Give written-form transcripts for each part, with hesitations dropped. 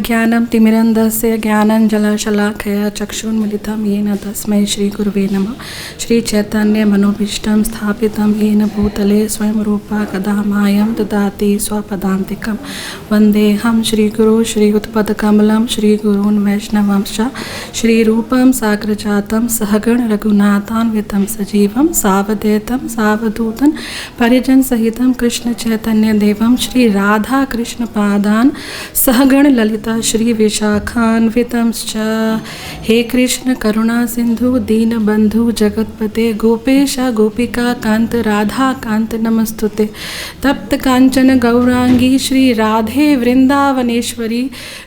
ज्ञानं तिमिरन्धस्य ज्ञानञ्जनशलाकया चक्षुन्मिलितं येन तस्मै श्रीगुरुवे नमः। श्रीचैतन्यमनोभीष्टं स्थापितं येन भूतले स्वयं रूपा कदा मायं ददाति स्वपदान्तिकं। वन्देऽहं श्रीगुरो श्रीयुतपदकमलं श्रीगुरून् वैष्णवांश्च श्रीरूपं साग्रजातं सहगण रघुनाथान्वितं सजीवं सावधूतं सावधूतं परिजनसहितं कृष्णचैतन्यदेवं श्री राधा कृष्णपादान् सहगण ललिता श्री विशाखान्वितंश्च। हे कृष्ण करुणा सिंधु दीनबंधु जगत्पते गोपेश गोपिका कांत राधा कांत नमस्तुते। तप्त कांचन गौरांगी श्री राधे वृंदावनेश्वरी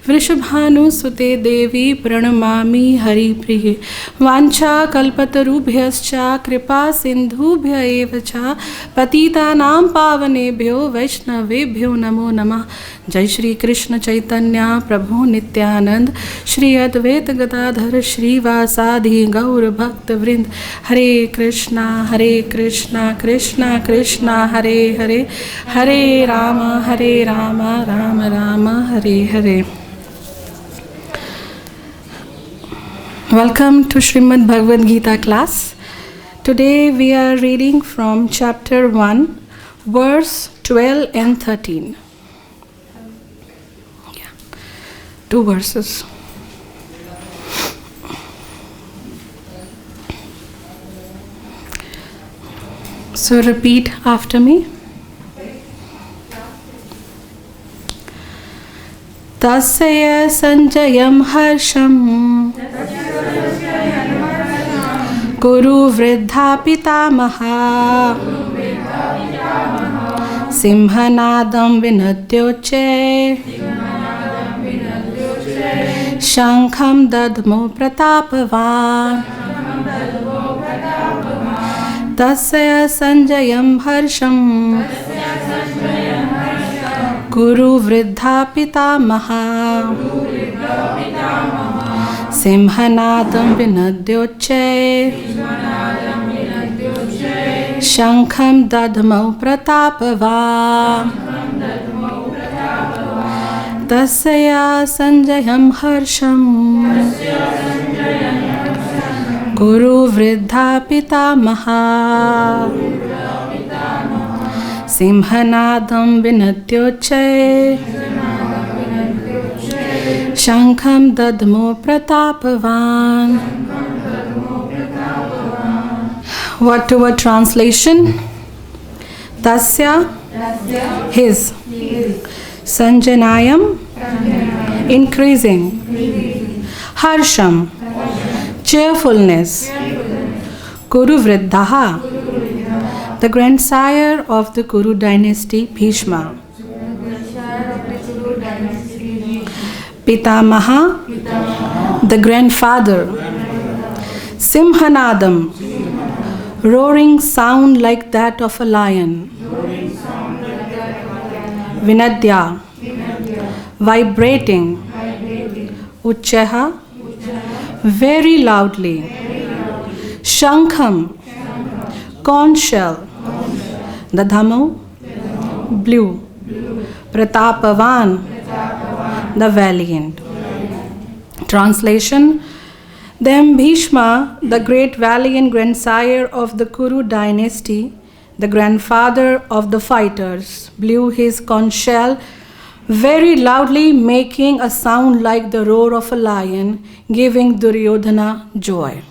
वृषभानुसुते देवी प्रणमामि हरिप्रिये। वाञ्छा कल्पतरुभ्यश्च कृपा सिंधुभ्य एव च पतितानां पावनेभ्यो वैष्णवेभ्यो नमो नमः। जय श्री कृष्ण चैतन्य प्रभु नित्यानंद श्री अद्वैत गदाधर श्रीवासादि गौर भक्त वृंद। हरे कृष्णा कृष्णा कृष्णा हरे हरे, हरे Ram Ram Ram Hare Hare. Welcome to Srimad Bhagavad Gita class. Today we are reading from chapter 1, verse 12 and 13. Two verses. So repeat after me. Tasya sañjanayan harṣaṁ kuru-vṛddhaḥ pitāmahaḥ siṁha-nādaṁ vinadyoccaiḥ śaṅkham dadhmau pratāpa-vān tasya sañjanayan harṣam kuru-vṛddhaḥ pitāmahaḥ siṁha-nādaṁ vinadyoccaiḥ śaṅkham dadhmau pratāpa-vān tasya sañjanayan harṣam kuru-vṛddhaḥ pitāmahaḥ siṁha-nādaṁ vinadyoccaiḥ śaṅkham dadhmau pratāpa-vān. Word-to-word translation. Tasya, his. Sañjanayan, increasing. Harṣam, cheerfulness. Kuru-vṛddhaḥ, the grandsire of the Kuru dynasty Bhīṣma. Pitāmahaḥ, the grandfather. Siṁha-nādaṁ, roaring sound like that of a lion. Vinadya, vibrating. Uccaiḥ, very loudly. śaṅkham, conchshell. Dadhmau, blue. Pratāpa-vān, the valiant. Translation. Then Bhīṣma, the great valiant grandsire of the Kuru dynasty, the grandfather of the fighters, blew his conchshell very loudly, making a sound like the roar of a lion, giving Duryodhana joy.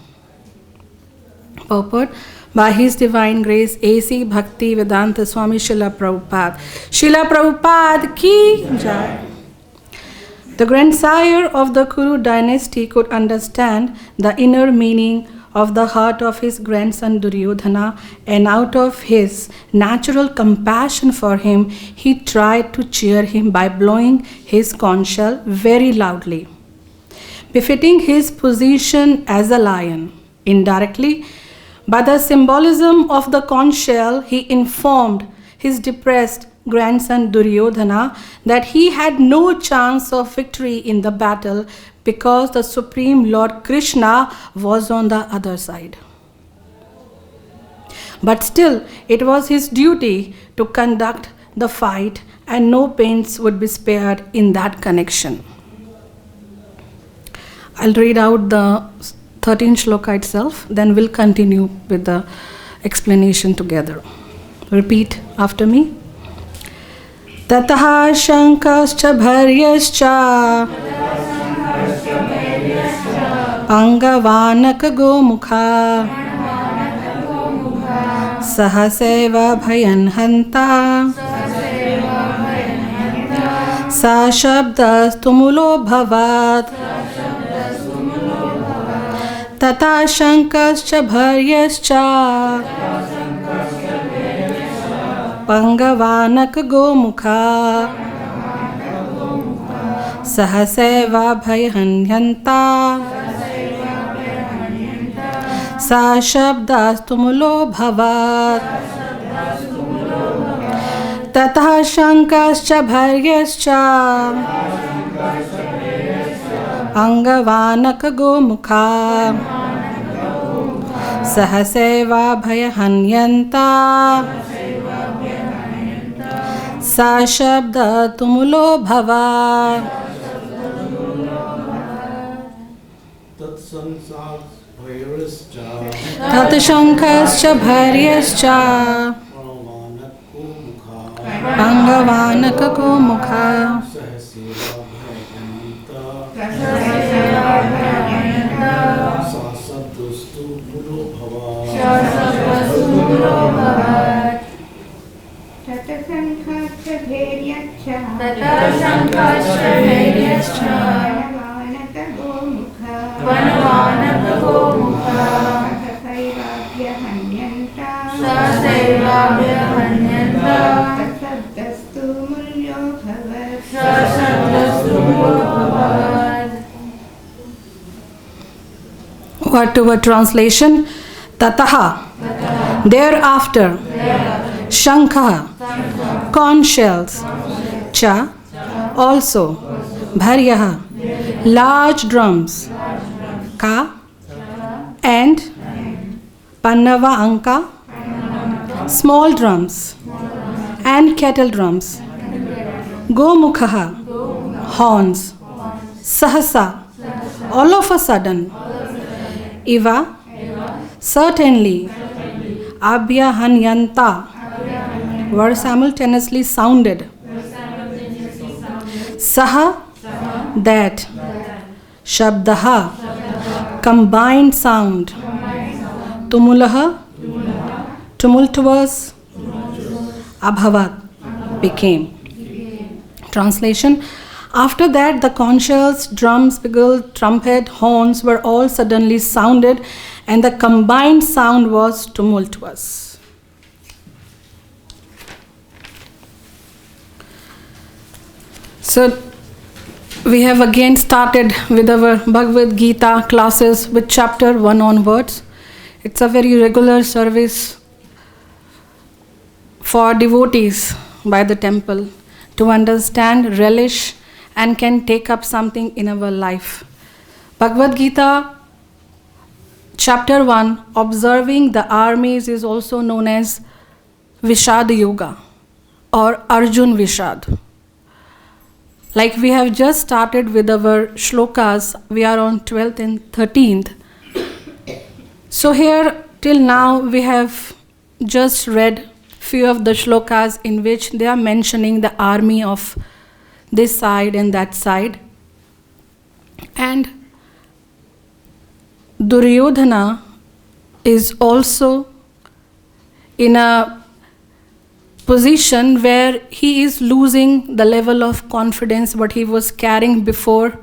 Purport. By His Divine Grace, A.C. Bhakti Vedanta Swami Srila Prabhupada. Srila Prabhupada ki jai. The grandsire of the Kuru dynasty could understand the inner meaning of the heart of his grandson Duryodhana, and out of his natural compassion for him, he tried to cheer him by blowing his conchshell very loudly, befitting his position as a lion. Indirectly, by the symbolism of the conchshell, he informed his depressed grandson Duryodhana that he had no chance of victory in the battle because the Supreme Lord Kṛṣṇa was on the other side. But still, it was his duty to conduct the fight, and no pains would be spared in that connection. I'll read out the 13th shloka itself, then we'll continue with the explanation together. Repeat after me. Tataha shaṅkhascha bharyascha pangavanaka gomukha sahaseva bhayan hanta sa shabdas tumulo bhavat tata shaṅkhascha bharyascha pangavanaka gomukha sahaseva bhayahanyanta sa shabdas tumulo bhavat tatah shaṅkhascha bharyascha pangavanaka gomukha sahaseva bhayahanyanta sa shabda tumulo bhava. Tat shaṅkhascha bharyascha pangavanaka gomukha Word-to-word translation. Tataha, thereafter. Śaṅkhaṁ, conch shells. Cha, also. Bharyaha, large drums. Ka, and. Pannava anka, small drums. And kettle drums. Gomukhaha, horns. Sahasa, all of a sudden. Iva, certainly. Abhyahanyanta, were simultaneously sounded. Saha, that. Shabdaha, combined sound. Tumulaha, tumultuous. Abhavat, became. Translation. After that, the conch shells, drums, bugle, trumpet, horns were all suddenly sounded, and the combined sound was tumultuous. So, we have again started with our Bhagavad Gita classes with chapter 1 onwards. It's a very regular service for devotees by the temple to understand, relish, and can take up something in our life. Bhagavad Gita chapter 1, observing the armies, is also known as Vishad Yoga or Arjun Vishad. Like we have just started with our shlokas, we are on 12th and 13th. So here till now we have just read few of the shlokas in which they are mentioning the army of this side and that side. And Duryodhana is also in a position where he is losing the level of confidence what he was carrying before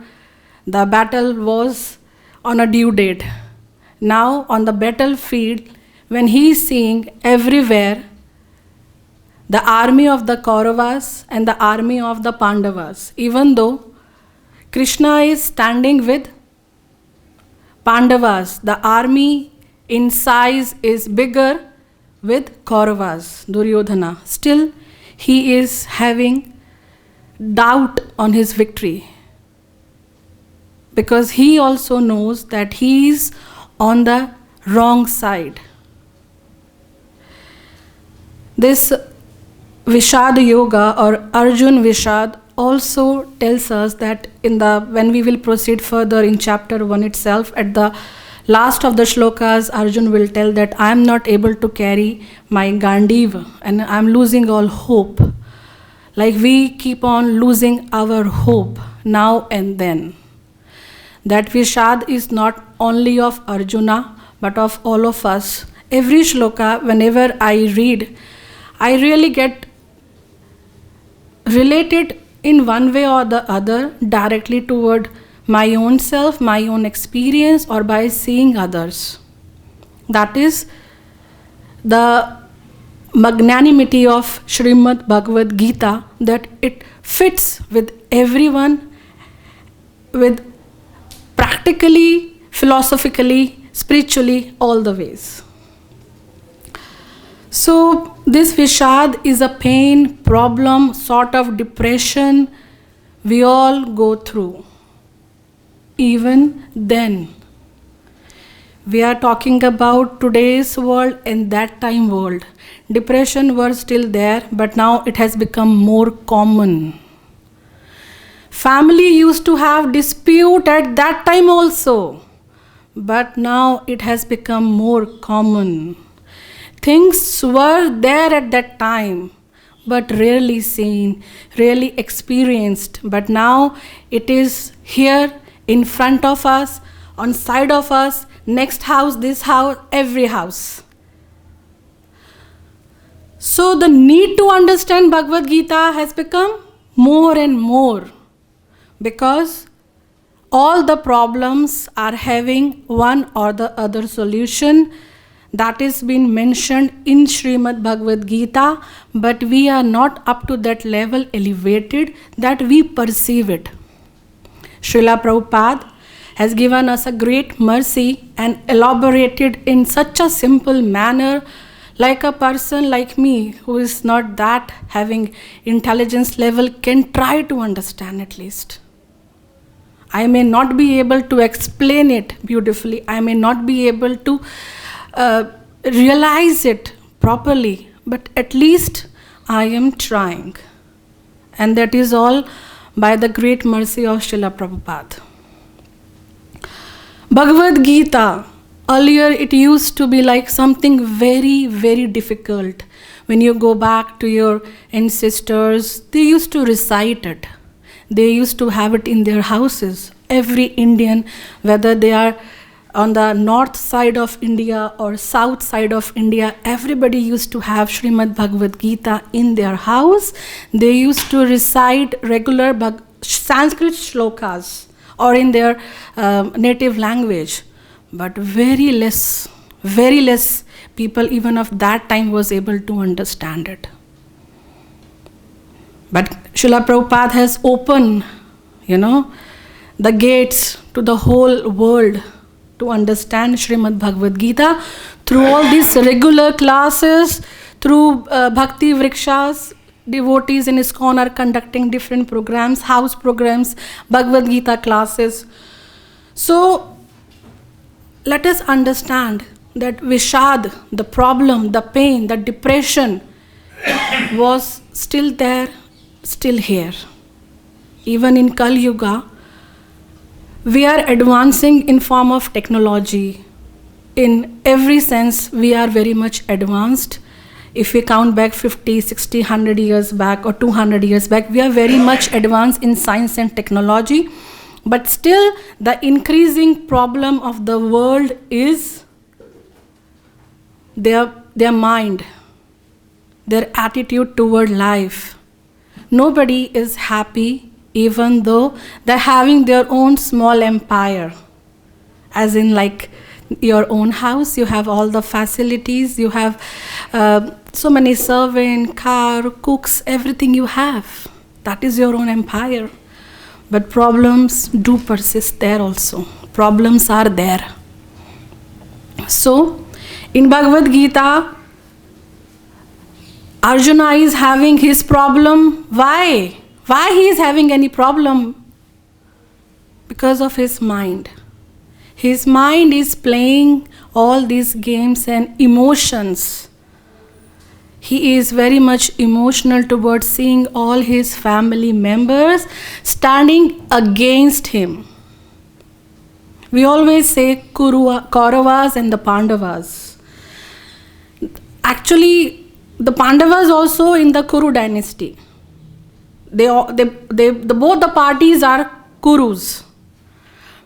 the battle was on a due date. Now on the battlefield, when he is seeing everywhere the army of the Kauravas and the army of the Pandavas, even though Krishna is standing with Pandavas, the army in size is bigger with Kauravas, Duryodhana. Still, he is having doubt on his victory, because he also knows that he is on the wrong side. This Vishad Yoga or Arjun Vishad also tells us that when we will proceed further in chapter 1 itself, at the last of the shlokas, Arjun will tell that I am not able to carry my Gandiva and I am losing all hope. Like we keep on losing our hope now and then. That Vishad is not only of Arjuna but of all of us. Every shloka, whenever I read, I really get related in one way or the other directly toward my own self, my own experience, or by seeing others. That is the magnanimity of Srimad Bhagavad Gita, that it fits with everyone, with practically, philosophically, spiritually, all the ways. So this Vishad is a pain, problem, sort of depression we all go through. Even then, we are talking about today's world and that time world. Depression was still there, but now it has become more common. Family used to have dispute at that time also, but now it has become more common. Things were there at that time, but rarely seen, rarely experienced. But now it is here in front of us, on side of us, next house, this house, every house. So the need to understand Bhagavad Gita has become more and more, because all the problems are having one or the other solution that is being mentioned in Srimad Bhagavad Gita, but we are not up to that level elevated that we perceive it. Srila Prabhupada has given us a great mercy and elaborated in such a simple manner, like a person like me who is not that having intelligence level can try to understand at least. I may not be able to explain it beautifully. I may not be able to realize it properly, but at least I am trying. And that is all by the great mercy of Srila Prabhupada. Bhagavad Gita, earlier it used to be like something very, very difficult. When you go back to your ancestors, they used to recite it. They used to have it in their houses. Every Indian, whether they are on the north side of India or south side of India, everybody used to have Srimad Bhagavad Gita in their house. They used to recite regular Sanskrit shlokas or in their native language. But very less people even of that time was able to understand it. But Srila Prabhupada has opened, the gates to the whole world to understand Srimad Bhagavad Gita through all these regular classes, through Bhakti Vrikshas. Devotees in ISKCON are conducting different programs, house programs, Bhagavad Gita classes. So let us understand that Vishad, the problem, the pain, the depression was still there, still here. Even in Kali Yuga, we are advancing in form of technology. In every sense, we are very much advanced. If we count back 50, 60, 100 years back or 200 years back, we are very much advanced in science and technology. But still, the increasing problem of the world is their mind, their attitude toward life. Nobody is happy even though they're having their own small empire. As in like your own house, you have all the facilities, you have so many servants, car, cooks, everything you have. That is your own empire. But problems do persist there also. Problems are there. So, in Bhagavad Gita, Arjuna is having his problem. Why? Why he is having any problem? Because of his mind. His mind is playing all these games and emotions. he is very much emotional towards seeing all his family members standing against him. We always say Kauravas and the Pandavas. Actually, the Pandavas also in the Kuru dynasty. Both the parties are Kurus.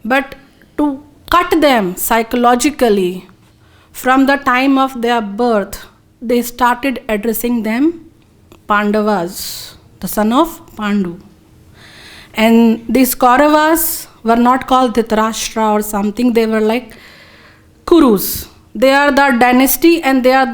But to cut them psychologically from the time of their birth, they started addressing them Pandavas, the son of Pandu. And these Kauravas were not called Dhritarashtra or something, they were like Kurus. They are the dynasty and they are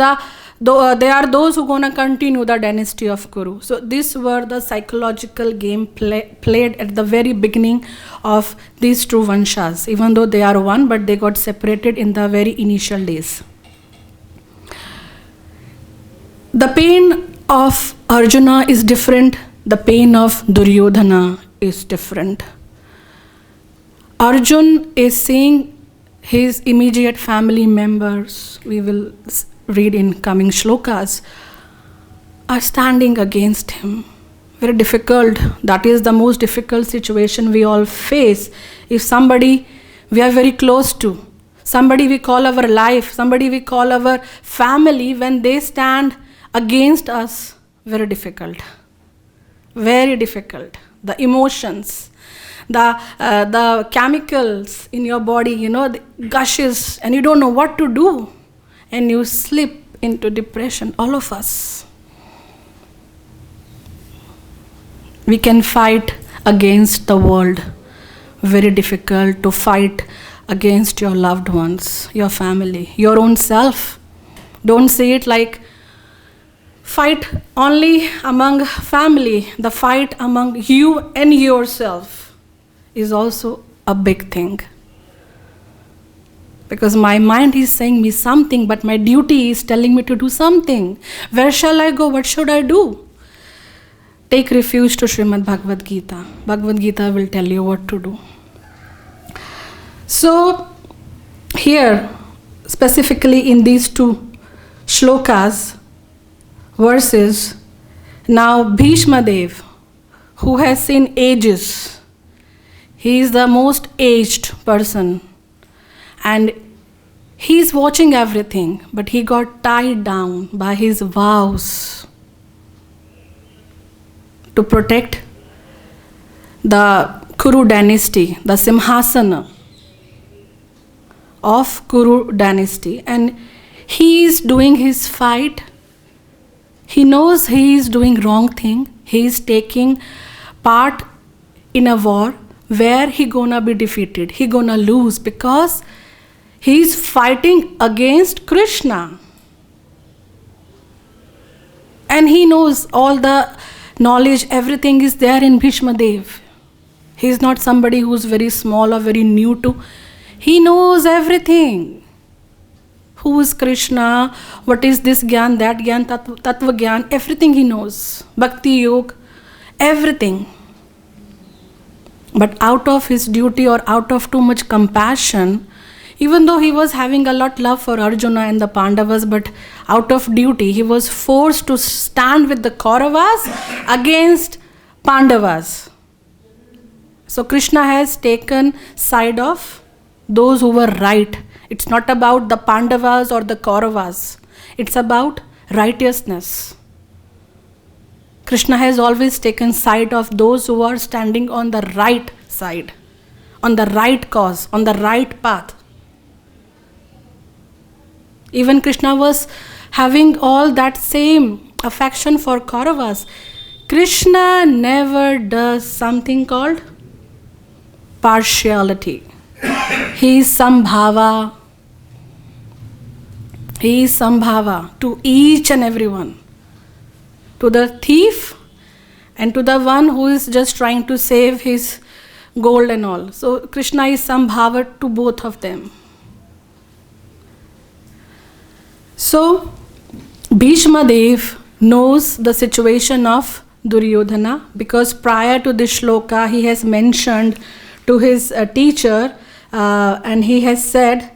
those who are going to continue the dynasty of Kuru. So these were the psychological game played at the very beginning of these two Vanshas. Even though they are one, but they got separated in the very initial days. The pain of Arjuna is different. The pain of Duryodhana is different. Arjun is seeing his immediate family members, we will read in coming shlokas, are standing against him. Very difficult. That is the most difficult situation we all face. If somebody we are very close to, somebody we call our life, somebody we call our family, when they stand against us, very difficult. Very difficult. The emotions, the chemicals in your body, the gushes, and you don't know what to do. And you slip into depression, all of us. We can fight against the world. Very difficult to fight against your loved ones, your family, your own self. Don't say it like fight only among family. The fight among you and yourself is also a big thing. Because my mind is saying me something, but my duty is telling me to do something. Where shall I go? What should I do? Take refuge to Srimad Bhagavad Gita. Bhagavad Gita will tell you what to do. So, here, specifically in these two shlokas, verses, now Bhīṣma Dev, who has seen ages, he is the most aged person. And he's watching everything, but he got tied down by his vows to protect the Kuru dynasty, the Simhasana of Kuru dynasty. And he is doing his fight. He knows he is doing wrong thing. He is taking part in a war where he gonna be defeated. He gonna lose because he is fighting against Krishna. And he knows all the knowledge, everything is there in Bhīṣma Dev. He is not somebody who is very small or very new to. He knows everything. Who is Krishna? What is this Gyan, that Gyan, Tattva Gyan? Everything he knows. Bhakti Yoga, everything. But out of his duty or out of too much compassion, even though he was having a lot of love for Arjuna and the Pandavas, but out of duty, he was forced to stand with the Kauravas against Pandavas. So Krishna has taken side of those who were right. It's not about the Pandavas or the Kauravas. It's about righteousness. Krishna has always taken side of those who are standing on the right side, on the right cause, on the right path. Even Krishna was having all that same affection for Kauravas. Krishna never does something called partiality. He is sambhava. He is sambhava to each and everyone. To the thief and to the one who is just trying to save his gold and all. So Krishna is sambhava to both of them. So Bhīṣma Dev knows the situation of Duryodhana because prior to this shloka he has mentioned to his teacher and he has said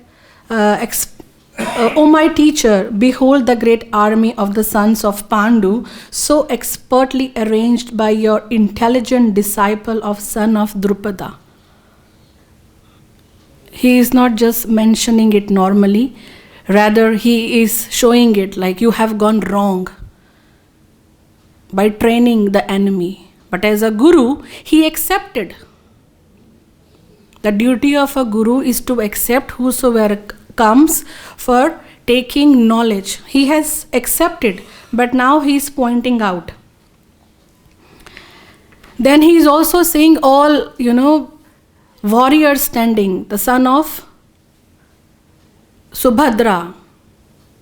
O my teacher, behold the great army of the sons of Pandu, so expertly arranged by your intelligent disciple of son of Drupada. He is not just mentioning it normally, rather he is showing it like you have gone wrong by training the enemy. But as a guru, he accepted. The duty of a guru is to accept whosoever comes for taking knowledge. He has accepted, but now he is pointing out. Then he is also saying all, warriors standing, the son of Subhadra,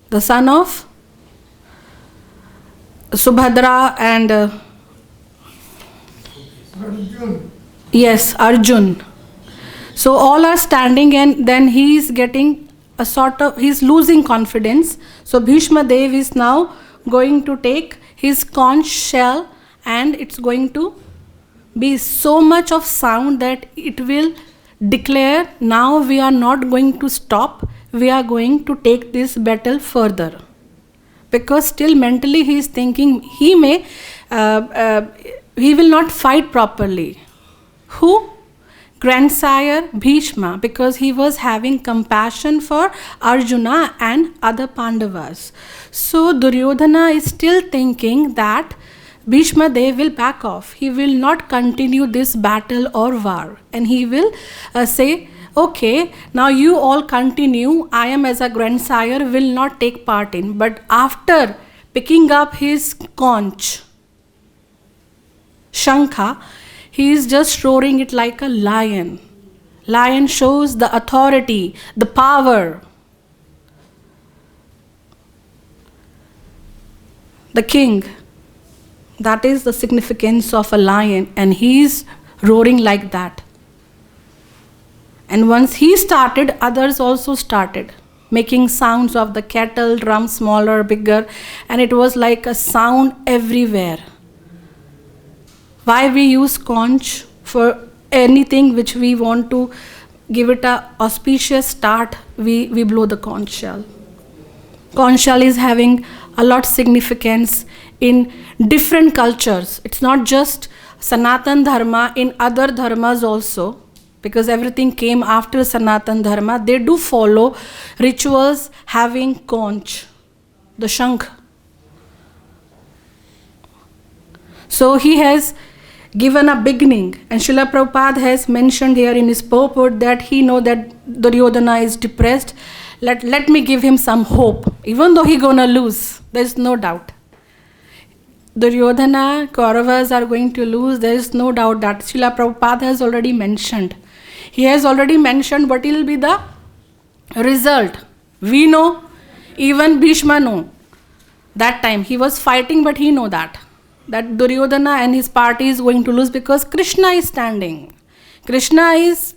the son of Subhadra and Arjun. Yes, Arjun. So all are standing, and then he is getting a sort of, he is losing confidence. So Bhīṣma Dev is now going to take his conch shell, and it's going to be so much of sound that it will declare, now we are not going to stop, we are going to take this battle further. Because still mentally he is thinking he will not fight properly. Who? Grandsire Bhīṣma, because he was having compassion for Arjuna and other Pandavas. So Duryodhana is still thinking that Bhīṣma Dev will back off. He will not continue this battle or war. And he will say, okay, now you all continue. I am as a grandsire will not take part in. But after picking up his conch, śaṅkhaṁ, he is just roaring it like a lion. Lion shows the authority, the power. The king. That is the significance of a lion, and he is roaring like that. And once he started, others also started making sounds of the kettle, drum, smaller, bigger, and it was like a sound everywhere. Why we use conch? For anything which we want to give it a auspicious start, we blow the conch shell. Conch shell is having a lot of significance in different cultures. It's not just Sanatan Dharma, in other dharmas also, because everything came after Sanatan Dharma. They do follow rituals having conch, the shaṅkh. So he has given a beginning, and Srila Prabhupada has mentioned here in his purport that he knows that Duryodhana is depressed. Let me give him some hope. Even though he's gonna lose, there is no doubt. Duryodhana, Kauravas are going to lose, there is no doubt that Srila Prabhupada has already mentioned. He has already mentioned what will be the result. We know, even Bhīṣma know. That time he was fighting, but he know that Duryodhana and his party is going to lose because Kṛṣṇa is standing. Kṛṣṇa is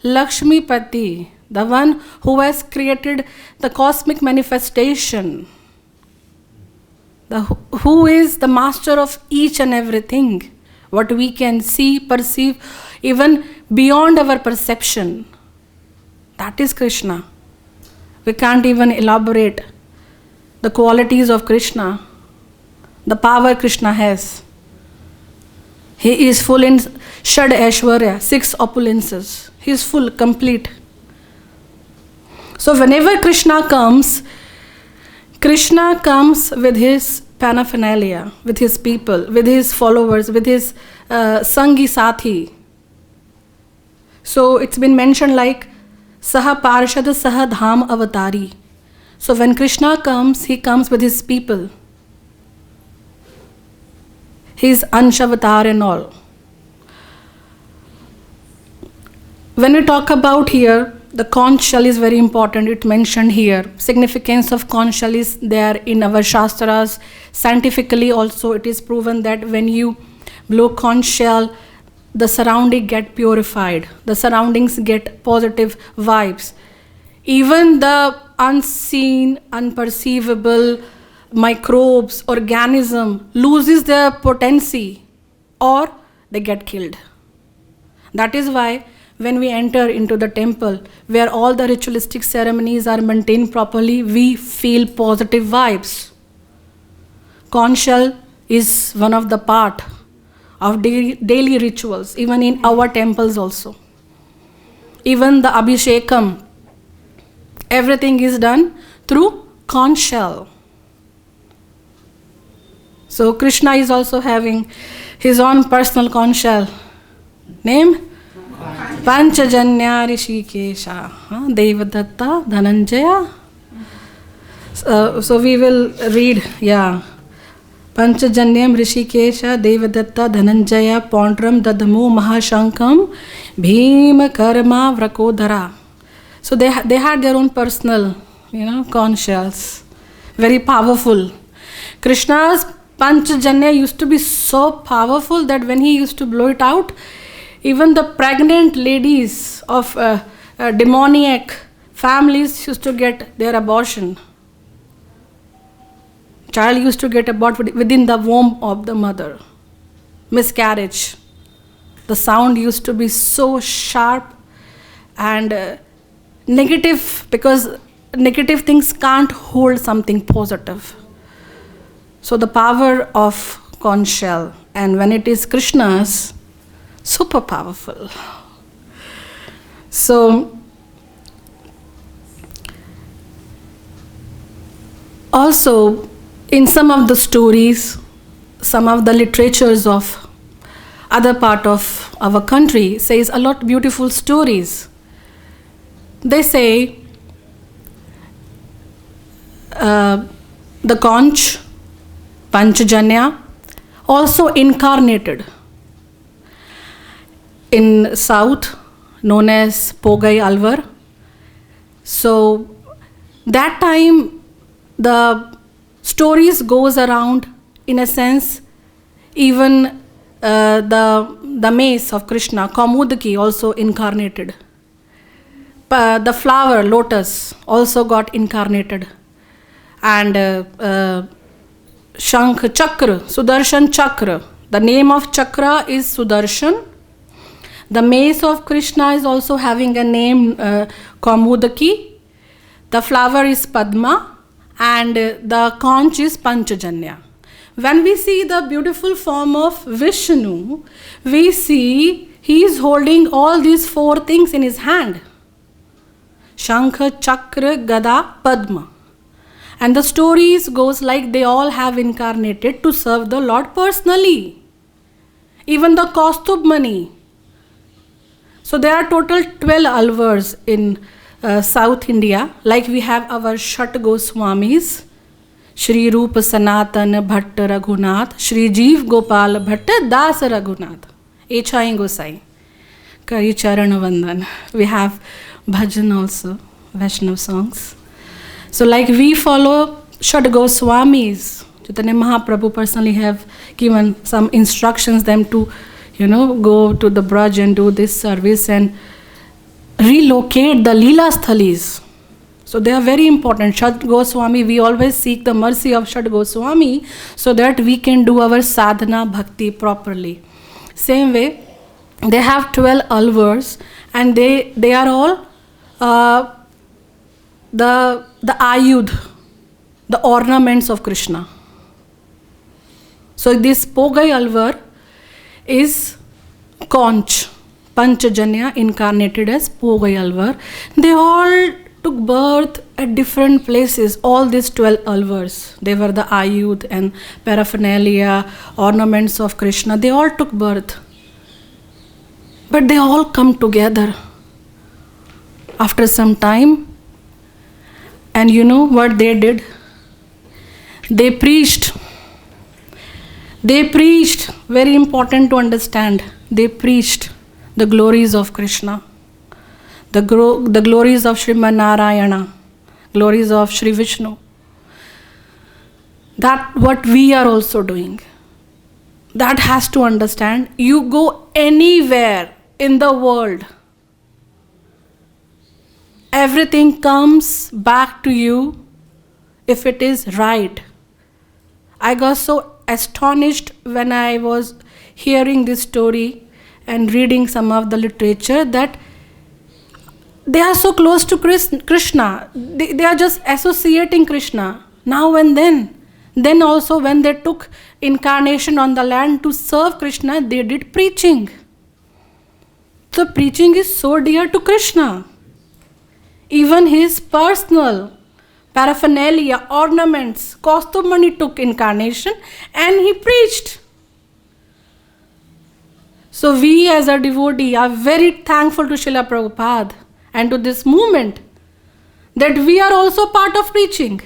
Lakshmi Pati, the one who has created the cosmic manifestation, who is the master of each and everything, what we can see, perceive, even beyond our perception. That is Kṛṣṇa. We can't even elaborate the qualities of Kṛṣṇa, the power Kṛṣṇa has. He is full in Shad Aishwarya, 6 opulences. He is full, complete. So whenever Kṛṣṇa comes with his paraphernalia, with his people, with his followers, with his Sangi Sathi. So it's been mentioned like Saha Parshad Saha Dham Avatari. So when Kṛṣṇa comes, he comes with his people. His Anshavatar and all. When we talk about here, the conch shell is very important. It's mentioned here. Significance of conch shell is there in our Shastras. Scientifically also it is proven that when you blow conch shell, the surrounding get purified. The surroundings get positive vibes. Even the unseen, unperceivable microbes, organism loses their potency or they get killed. That is why when we enter into the temple, where all the ritualistic ceremonies are maintained properly, we feel positive vibes. Conchshell is one of the part of daily rituals, even in our temples also. Even the abhishekam, everything is done through conchshell. So Krishna is also having his own personal conchshell. Name? Panchajanya Rishikesha, Devadatta Dhananjaya. So we will read, Panchajanyam Rishikesha Devadatta Dhananjaya Pondram dadhmau śaṅkhaṁ Bhīṣma karma vrakodhara. So they had their own personal, conch shells, very powerful. Krishna's Panchajanya used to be so powerful that when he used to blow it out, even the pregnant ladies of demoniac families used to get their abortion. Child used to get aborted within the womb of the mother. Miscarriage. The sound used to be so sharp and negative, because negative things can't hold something positive. So the power of conch shell, and when it is Krishna's, super powerful. So also in some of the stories, some of the literatures of other part of our country says a lot beautiful stories. They say the conch, Panchajanya, also incarnated in south, known as Pogai Alvar. So that time the stories goes around, in a sense, even the mace of Krishna, Kaumudaki, also incarnated. The flower, lotus, also got incarnated. And Shankh Chakra, Sudarshan Chakra. The name of Chakra is Sudarshan. The mace of Krishna is also having a name, Kaumudaki. The flower is Padma, and the conch is Panchajanya. When we see the beautiful form of Vishnu, we see he is holding all these four things in his hand. Shankha, Chakra, Gada, Padma. And the stories goes like they all have incarnated to serve the Lord personally. Even the Kaustubh. So there are total 12 alvars in South India. Like we have our Shat Goswamis, Shri Rupa Sanatana Bhatt Raghunath, Shri Jeev Gopal Bhatt Das Raghunath, Echai Gosai, Kari Charana Vandan. We have bhajan also, Vaishnav songs. So like we follow Shat Goswamis, Chaitanya Mahaprabhu personally have given some instructions them to, go to the Braj and do this service and relocate the Leela Sthalis. So they are very important. Shat Goswami, we always seek the mercy of Shat Goswami so that we can do our sadhana bhakti properly. Same way, they have 12 alvars, and they are all the ayudh, the ornaments of Krishna. So this Pogai alvar is conch, Panchajanya incarnated as Pogai alvar. They all took birth at different places, all these 12 alvars. They were the ayudh and paraphernalia, ornaments of Krishna. They all took birth. But they all come together after some time. And you know what they did? They preached. They preached, very important to understand. They preached the glories of Krishna, the glories of siṁha-nādaṁ, glories of Sri Vishnu. That what we are also doing. That has to understand. You go anywhere in the world, everything comes back to you if it is right. I got so astonished when I was hearing this story and reading some of the literature that they are so close to Krishna. They are just associating Krishna now and then. Then also when they took incarnation on the land to serve Krishna, they did preaching. So preaching is so dear to Krishna. Even his personal paraphernalia, ornaments, Kaustubh took incarnation and he preached. So we as a devotee are very thankful to Srila Prabhupada and to this movement that we are also part of preaching.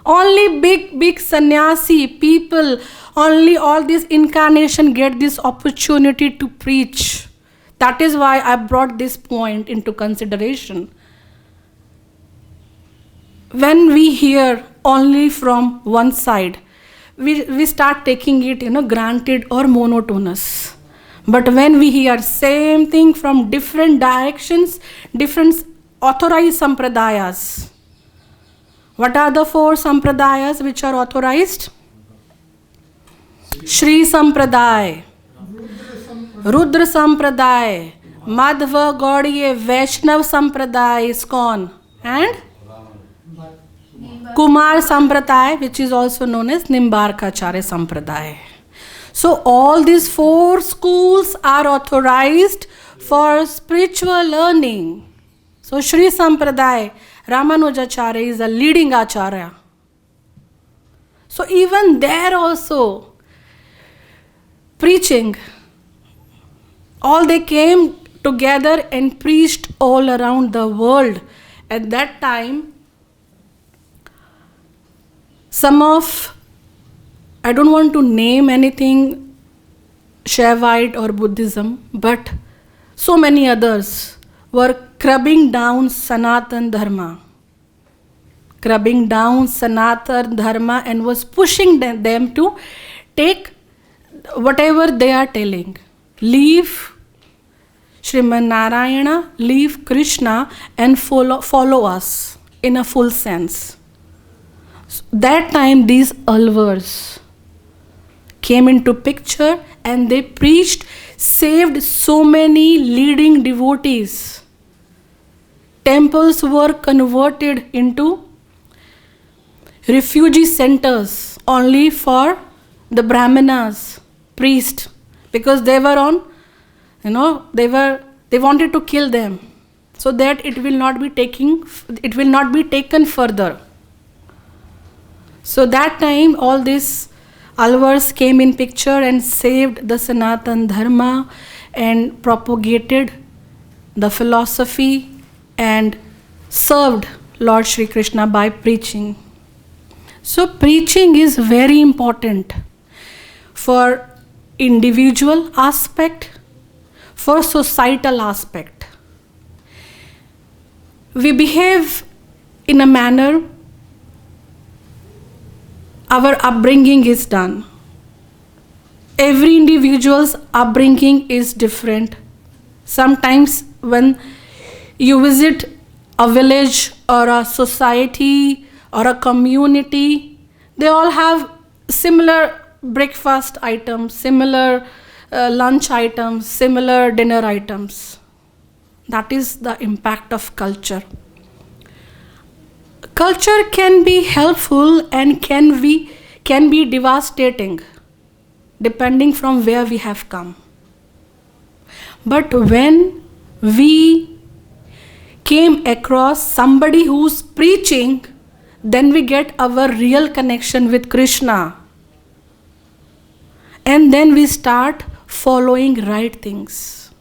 Only big sannyasi people, only all this incarnation get this opportunity to preach. That is why I brought this point into consideration. When we hear only from one side, we start taking it, granted or monotonous. But when we hear same thing from different directions, different authorized sampradayas. What are the 4 sampradayas which are authorized? Shri Sampradaya, Rudra Sampradaya, Madhva Gaudiya Vaishnav Sampradaya ISKCON, and Kumar Sampradaya, which is also known as Nimbarkacharya Sampradaya. So all these 4 schools are authorized for spiritual learning. So Shri Sampradaya, Ramanujacharya is the leading acharya. So even there also, preaching, all they came together and preached all around the world. At that time, some of, I don't want to name anything Shaivite or Buddhism, but so many others were crubbing down Sanatan Dharma. Crubbing down Sanatan Dharma and was pushing them to take whatever they are telling. Leave siṁha-nādam, leave Krishna and follow us in a full sense. So that time these alvars came into picture and they preached, saved so many leading devotees. Temples were converted into refugee centers only for the Brahmanas, priests, because they were on, they wanted to kill them so that it will not be taken further. So that time all these alvars came in picture and saved the Sanatan Dharma and propagated the philosophy and served Lord Shri Krishna by preaching. So preaching is very important for individual aspect, for societal aspect. We behave in a manner our upbringing is done. Every individual's upbringing is different. Sometimes when you visit a village or a society or a community, they all have similar breakfast items, similar lunch items, similar dinner items. That is the impact of culture. Culture can be helpful and can be devastating depending from where we have come. But when we came across somebody who's preaching, then we get our real connection with Krishna. And then we start following right things.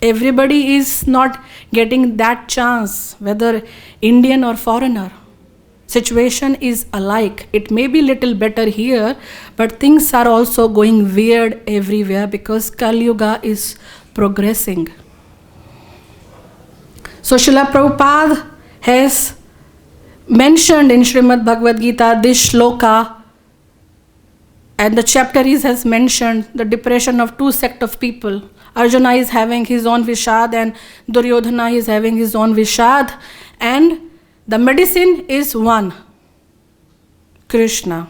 Everybody is not getting that chance, whether Indian or foreigner. Situation is alike. It may be little better here, but things are also going weird everywhere because Kali Yuga is progressing. So Srila Prabhupada has mentioned in Srimad Bhagavad Gita this shloka, and the chapter has mentioned the depression of 2 sects of people. Arjuna is having his own Vishad and Duryodhana is having his own Vishad, and the medicine is one, Krishna.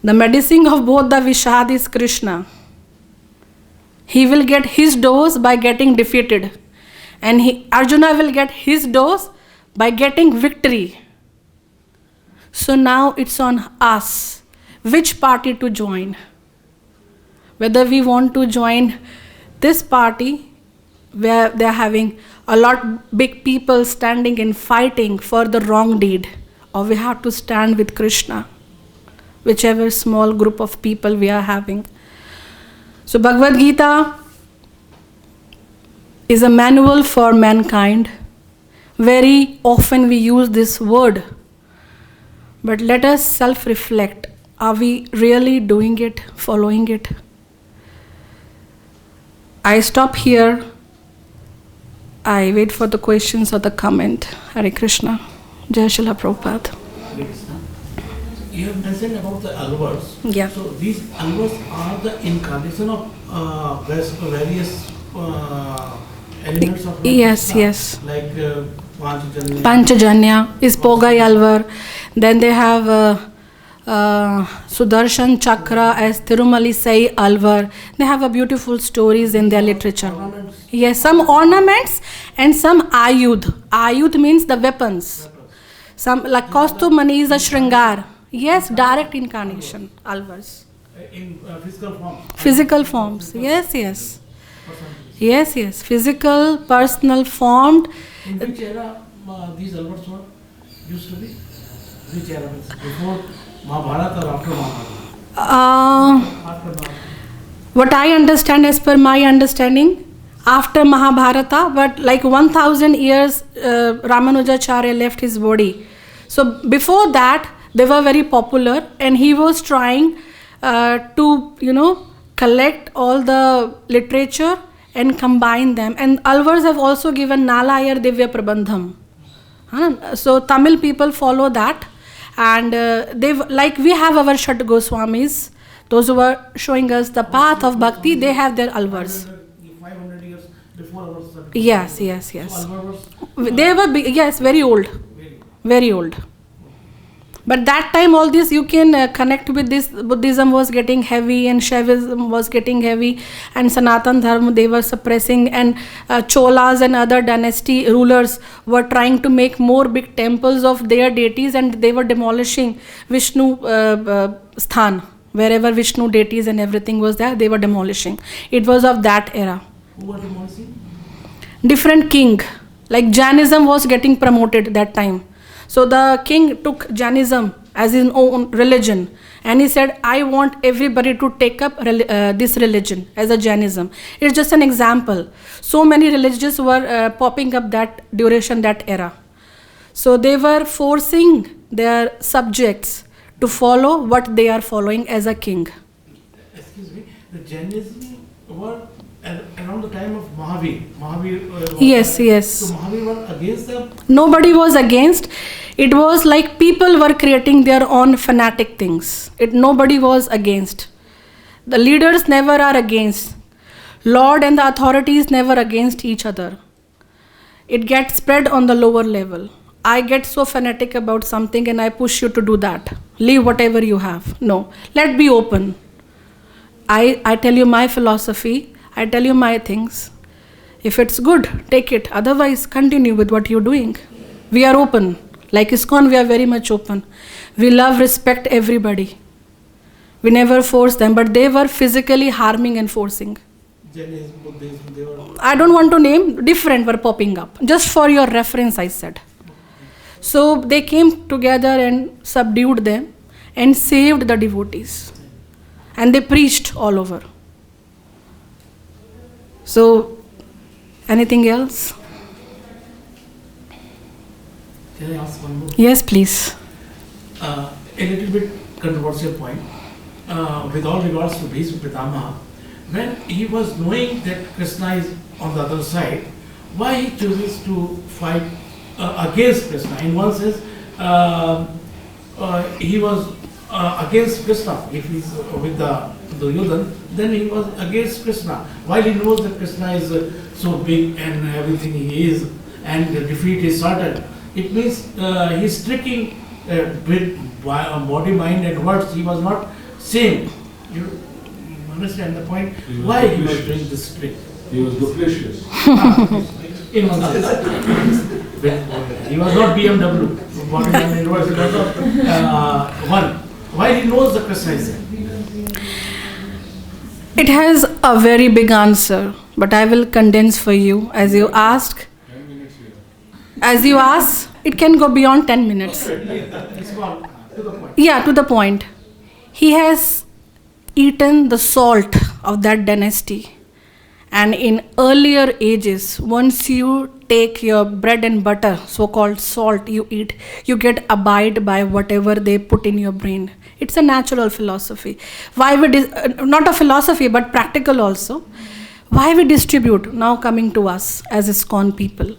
The medicine of both the Vishad is Krishna. He will get his dose by getting defeated. And Arjuna will get his dose by getting victory. So now it's on us which party to join. Whether we want to join this party where they're having a lot big people standing and fighting for the wrong deed, or we have to stand with Krishna, whichever small group of people we are having. So Bhagavad Gita is a manual for mankind. Very often we use this word, but let us self-reflect. Are we really doing it, following it? I stop here. I wait for the questions or the comment. Hare Krishna. Jai Srila Prabhupada. You have mentioned about the alvars. Yeah. So these alvars are the incarnation of various elements of Lord Yes, Krishna, yes. like Panchajanya. Panchajanya is Pogai Alvar. Then they have Sudarshan Chakra as Tirumali Sai Alvar. They have a beautiful stories in their literature. Ornaments. Yes, some ornaments and some ayudh. Ayudh means the weapons. Some like Kaustumani is a Shringar. Yes, direct incarnation, alvars. In physical form. Physical forms. Yes, yes. Yes, yes. Physical, personal, formed. In which era these alvars were used to be? Which era? Before Mahabharata or after Mahabharata? After Mahabharata. What I understand, as per my understanding, after Mahabharata, but like 1000 years Ramanujacharya left his body. So before that, they were very popular, and he was trying to, collect all the literature and combine them. And alvars have also given Nalayar Divya Prabandham. So Tamil people follow that, and we have our Shat Goswamis, those who are showing us the path of bhakti, they have their alvars. 500 years before our Sat. Yes, yes, yes. So alvars They were yes, very old, very old. But that time all this you can connect with this. Buddhism was getting heavy and Shaivism was getting heavy, and Sanatan Dharma they were suppressing, and Cholas and other dynasty rulers were trying to make more big temples of their deities, and they were demolishing Vishnu Sthan. Wherever Vishnu deities and everything was there, they were demolishing. It was of that era. who were demolishing? Different king, like Jainism was getting promoted that time. So the king took Jainism as his own religion, and he said, I want everybody to take up this religion as a Jainism. It's just an example. So many religions were popping up that duration, that era. So they were forcing their subjects to follow what they are following as a king. Excuse me, the Jainism were around the time of Mahavir. Yes, yes. So Mahavir were against them? Nobody was against. It was like people were creating their own fanatic things. Nobody was against. The leaders never are against. Lord and the authorities never against each other. It gets spread on the lower level. I get so fanatic about something and I push you to do that. Leave whatever you have. No. Let's be open. I tell you my philosophy. I tell you my things. If it's good, take it. Otherwise, continue with what you're doing. We are open. Like ISKCON, we are very much open. We love, respect everybody. We never force them, but they were physically harming and forcing. Jainism, Buddhism, they were... I don't want to name, different were popping up. Just for your reference, I said. So they came together and subdued them and saved the devotees. And they preached all over. So, anything else? Can I ask one more? Yes, please. A little bit controversial point. With all regards to Bhīṣma pitāmahaḥ, when he was knowing that Krishna is on the other side, why he chooses to fight against Krishna? In one sense, he was against Krishna. If he's with the Duryodhana, then he was against Krishna. While he knows that Krishna is so big and everything he is, and the defeat is certain, it means he's tricking with body, mind, and words. He was not same. You understand the point? Why he was doing this trick? He was duplicitous. in one sense. He was not BMW, born in university, he was not one. Why he knows the Krishna is there? It has a very big answer, but I will condense for you as you ask. As you ask, it can go beyond 10 minutes. Small, to the point. Yeah, to the point. He has eaten the salt of that dynasty. And in earlier ages, once you take your bread and butter, so-called salt you eat, you get abide by whatever they put in your brain. It's a natural philosophy. Why we not a philosophy, but practical also. Why we distribute, now coming to us as ISKCON people,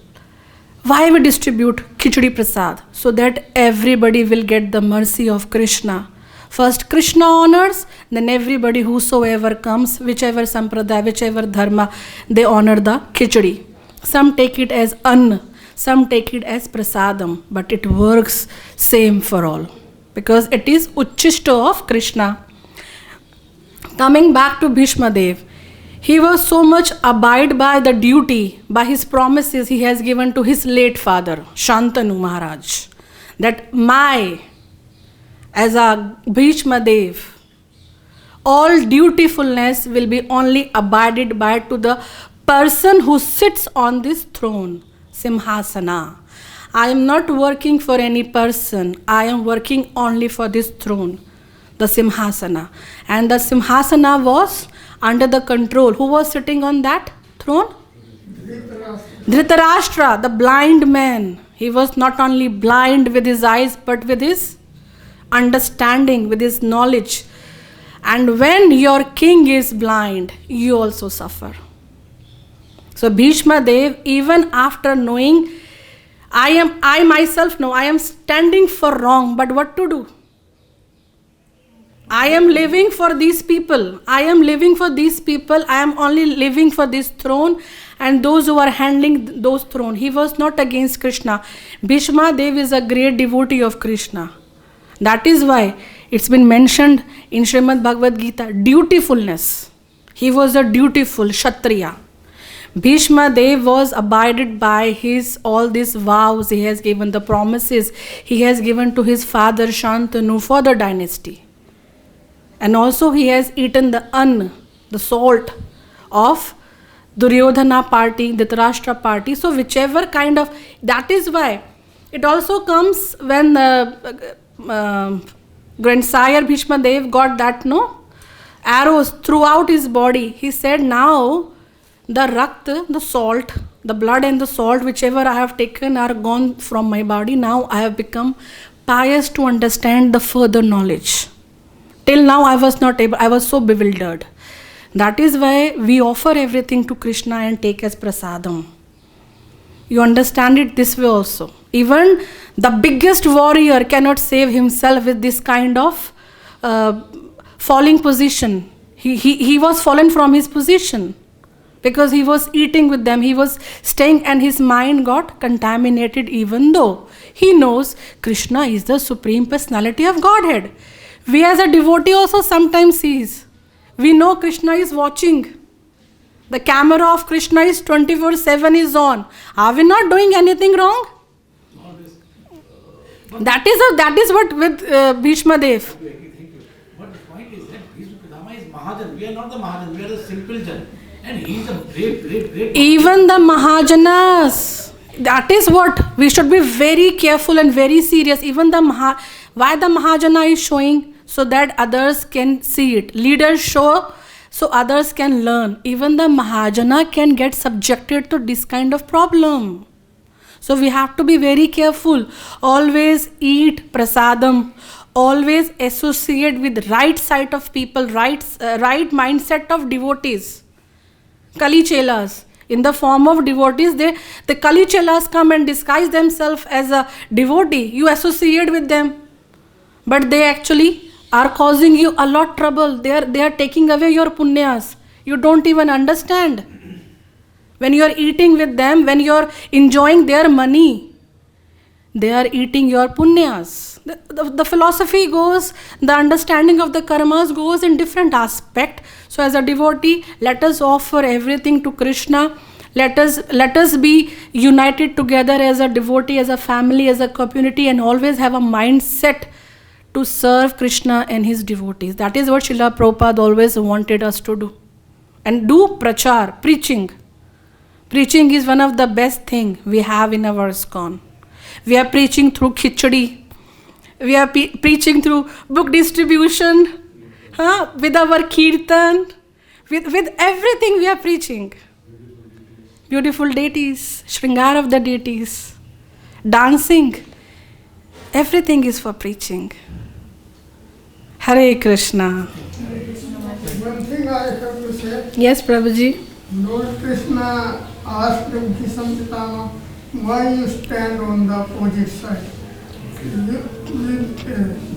why we distribute khichdi prasad? So that everybody will get the mercy of Krishna. First Krishna honors, then everybody whosoever comes, whichever sampradaya, whichever dharma, they honor the khichdi. Some take it as anna, some take it as prasadam, but it works same for all. Because it is uchishta of Krishna. Coming back to Bhīṣma Dev, he was so much abide by the duty, by his promises he has given to his late father, Shantanu Maharaj, that as a Bhīṣma Dev, all dutifulness will be only abided by to the person who sits on this throne, Simhasana. I am not working for any person, I am working only for this throne, the Simhasana. And the Simhasana was under the control. Who was sitting on that throne? Dhritarashtra, the blind man. He was not only blind with his eyes, but with his understanding, with his knowledge. And when your king is blind, you also suffer. So Bhīṣma Dev, even after knowing, I myself know I am standing for wrong, but what to do? I am living for these people. I am living for these people. I am only living for this throne and those who are handling those thrones. He was not against Krishna. Bhīṣma Dev is a great devotee of Krishna. That is why it's been mentioned in Srimad Bhagavad Gita, dutifulness. He was a dutiful Kshatriya. Bhīṣma Dev was abided by his all these vows he has given, the promises he has given to his father Shantanu for the dynasty. And also he has eaten the anna, the salt of Duryodhana party, Dhritarashtra party. So whichever kind of, that is why it also comes when grandsire Bhīṣma Dev got that arrows throughout his body. He said, now the rakt, the salt, the blood and the salt, whichever I have taken are gone from my body. Now I have become pious to understand the further knowledge. Till now I was not able, I was so bewildered. That is why we offer everything to Krishna and take as prasadam. You understand it this way also. Even the biggest warrior cannot save himself with this kind of falling position. He was fallen from his position because he was eating with them, he was staying, and his mind got contaminated, even though he knows Krishna is the Supreme Personality of Godhead. We as a devotee also sometimes sees. We know Krishna is watching. The camera of Krishna is 24/7 is on. Are we not doing anything wrong? That is what with Bhīṣma Dev. Thank you. But the point is that Bhīṣma is Mahajan. We are not the Mahajan, we are the simple Jan. And he is a great. Even the Mahajanas. That is what we should be very careful and very serious. Even why the Mahajana is showing? So that others can see it. Leaders show so others can learn. Even the Mahajana can get subjected to this kind of problem. So we have to be very careful. Always eat prasadam. Always associate with right side of people, right mindset of devotees. Kali Chelas. In the form of devotees, the Kali Chelas come and disguise themselves as a devotee. You associate with them. But they actually are causing you a lot of trouble. They are taking away your punyas. You don't even understand. When you are eating with them, when you are enjoying their money, they are eating your punyas. The philosophy goes, the understanding of the karmas goes in different aspect. So as a devotee, let us offer everything to Krishna. Let us be united together as a devotee, as a family, as a community, and always have a mindset to serve Krishna and his devotees. That is what Srila Prabhupada always wanted us to do. And do prachar, preaching. Preaching is one of the best things we have in our ISKCON. We are preaching through khichdi. We are preaching through book distribution, with our kirtan, with everything we are preaching. Beautiful deities, shringar of the deities, dancing, everything is for preaching. Hare Krishna. One thing I have to say. Yes, Prabhuji. Lord Krishna asked Bhīṣma, why you stand on the opposite side?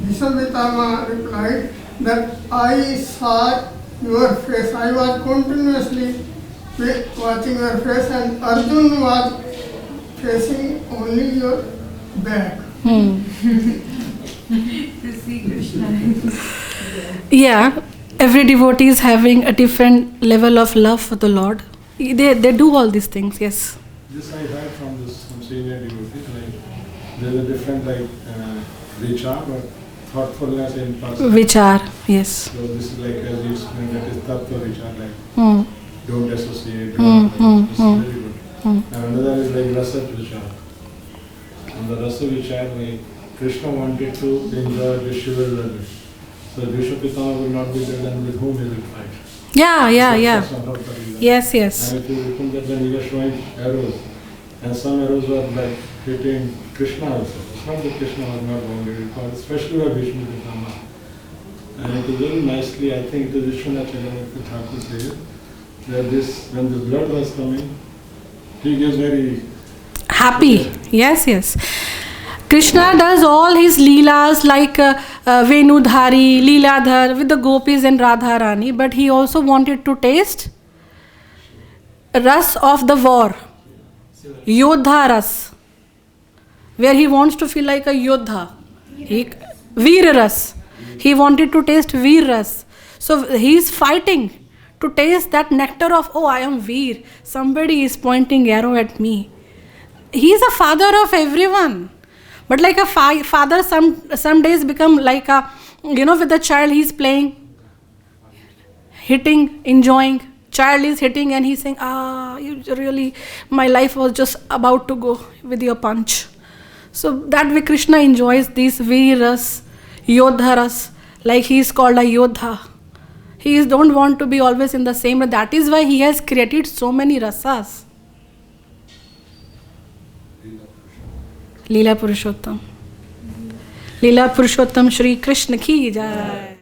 Bhīṣma replied that I saw your face. I was continuously watching your face, and Arjun was facing only your back. Yeah, every devotee is having a different level of love for the Lord. They do all these things, yes. This I heard from some senior devotees, there's a different vichar or thoughtfulness in person. Vichar, yes. So this is as you explained, that is tattva vichar, don't associate. This is very good. And another is rasa vichar. And the rasa vichar, Krishna wanted to enjoy the Shiva. So Bhīṣma Pitāmahaḥ will not be there, then with whom he will fight. Yeah. Yes. And if you recall that when he was showing arrows, and some arrows were hitting Krishna also. It's not that Krishna was not wounded, because especially by Bhīṣma Pitāmahaḥ. And it is very nicely, I think the Vishwanath says that when the blood was coming, he gets very happy. Yes. Krishna does all his leelas like Venudhari, Leeladhar with the gopis and Radharani, but he also wanted to taste ras of the war, Yodha ras, where he wants to feel like a Yodha, Veer ras. He wanted to taste Veer ras. So he is fighting to taste that nectar of, I am Veer. Somebody is pointing arrow at me. He is a father of everyone. But like a father, some days become like a, with the child he's playing, hitting, enjoying. Child is hitting and he's saying, my life was just about to go with your punch. So that way Krishna enjoys these Veeras, Yodharas, like he is called a Yodha. He don't want to be always in the same. That is why he has created so many rasas. लीला पुरुषोत्तम श्री कृष्ण की जय।